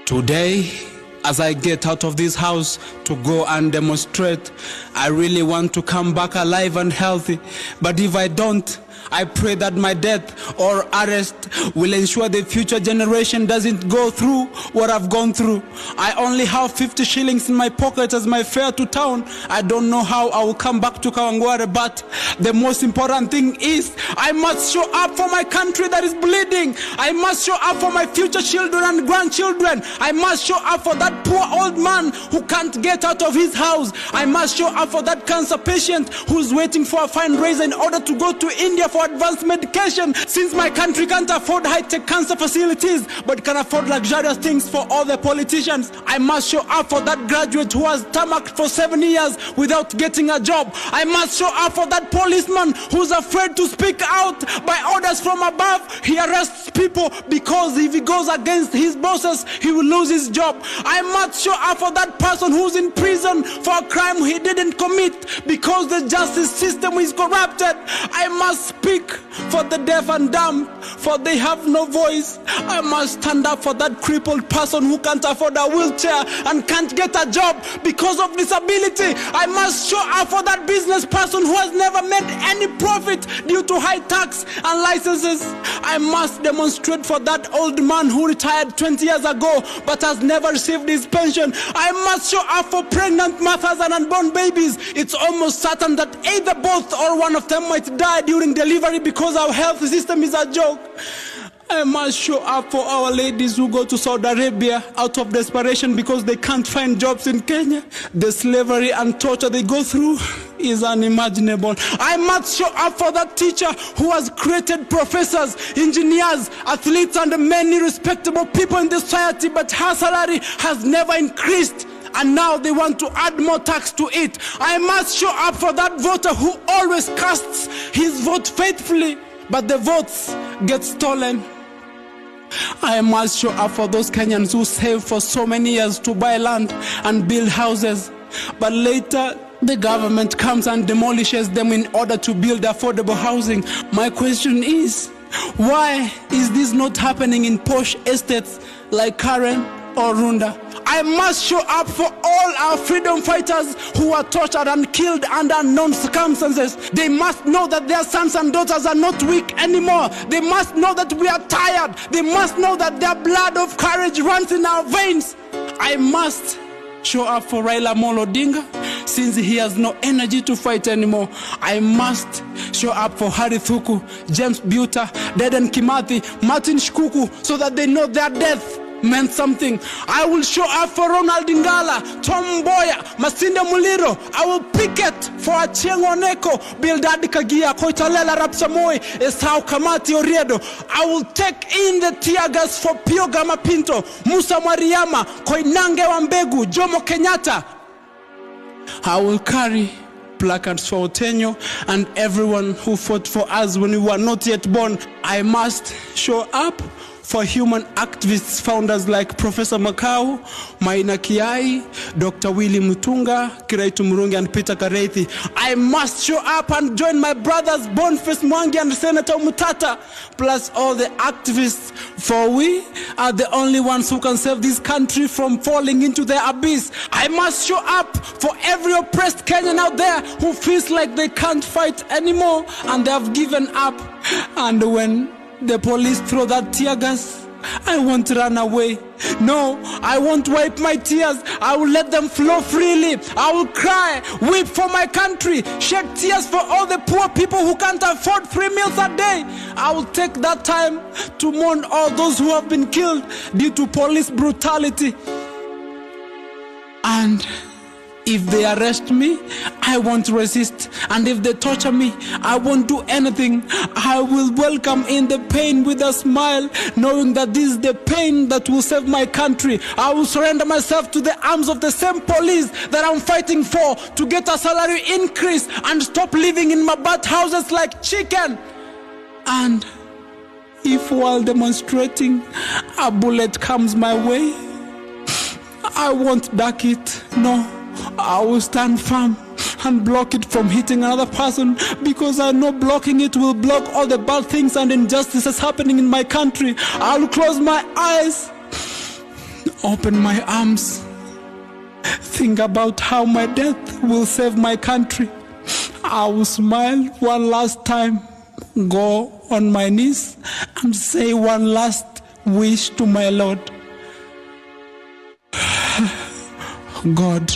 Today, as I get out of this house to go and demonstrate, I really want to come back alive and healthy. But if I don't, I pray that my death or arrest will ensure the future generation doesn't go through what I've gone through. I only have 50 shillings in my pocket as my fare to town. I don't know how I will come back to Kawangware, but the most important thing is I must show up for my country that is bleeding. I must show up for my future children and grandchildren. I must show up for that poor old man who can't get out of his house. I must show up for that cancer patient who's waiting for a fundraiser in order to go to India for advanced medication, since my country can't afford high-tech cancer facilities but can afford luxurious things for all the politicians. I must show up for that graduate who has tarmacked for 7 years without getting a job. I must show up for that policeman who's afraid to speak out. By orders from above, he arrests people because if he goes against his bosses, he will lose his job. I must show up for that person who's in prison for a crime he didn't commit because the justice system is corrupted. I must speak for the deaf and dumb, for they have no voice. I must stand up for that crippled person who can't afford a wheelchair and can't get a job because of disability. I must show up for that business person who has never made any profit due to high tax and licenses. I must demonstrate for that old man who retired 20 years ago but has never received his pension. I must show up for pregnant mothers and unborn babies. It's almost certain that either both or one of them might die during delivery because our health system is a joke. I must show up for our ladies who go to Saudi Arabia out of desperation because they can't find jobs in Kenya. The slavery and torture they go through is unimaginable. I must show up for that teacher who has created professors, engineers, athletes, and many respectable people in the society, but her salary has never increased. And now they want to add more tax to it. I must show up for that voter who always casts his vote faithfully, but the votes get stolen. I must show up for those Kenyans who save for so many years to buy land and build houses, but later the government comes and demolishes them in order to build affordable housing. My question is, why is this not happening in posh estates like Karen or Runda? I must show up for all our freedom fighters who are tortured and killed under unknown circumstances. They must know that their sons and daughters are not weak anymore. They must know that we are tired. They must know that their blood of courage runs in our veins. I must show up for Raila Amolo Odinga since he has no energy to fight anymore. I must show up for Harry Thuku, James Buta, Dedan Kimathi, Martin Shikuku, so that they know their death meant something. I will show up for Ronald Ngala, Tom Mboya, Masinde Muliro. I will picket for Achieng' Oneko, Bildad Kagia, Koitalela Rapsamoi, Esau Kamati Oriedo. I will take in the tear gas for Pio Gama Pinto, Musa Mariama, Koinange Wambegu, Jomo Kenyatta. I will carry placards for Otenyo and everyone who fought for us when we were not yet born. I must show up for human activists, founders like Professor Makau, Maina Kiai, Dr. Willie Mutunga, Kiraitu Murungi, and Peter Kareithi. I must show up and join my brothers Boniface Mwangi and Senator Mutata, plus all the activists, for we are the only ones who can save this country from falling into the abyss. I must show up for every oppressed Kenyan out there who feels like they can't fight anymore and they have given up. And when the police throw that tear gas, I won't run away. No, I won't wipe my tears. I will let them flow freely. I will cry, weep for my country, shed tears for all the poor people who can't afford 3 meals a day. I will take that time to mourn all those who have been killed due to police brutality. And if they arrest me, I won't resist. And if they torture me, I won't do anything. I will welcome in the pain with a smile, knowing that this is the pain that will save my country. I will surrender myself to the arms of the same police that I'm fighting for, to get a salary increase and stop living in Mabat houses like chicken. And if while demonstrating a bullet comes my way, I won't duck it. No, I will stand firm and block it from hitting another person, because I know blocking it will block all the bad things and injustices happening in my country. I'll close my eyes open my arms, think about how my death will save my country. I will smile one last time, go on my knees and say one last wish to my Lord. God,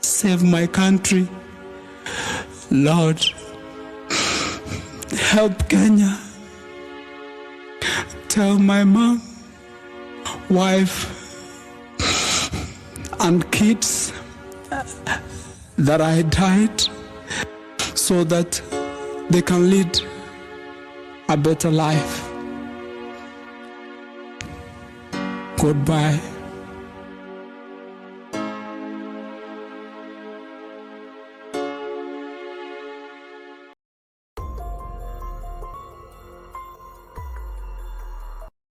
save my country. Lord, help Kenya. Tell my mom, wife, and kids that I died so that they can lead a better life. Goodbye.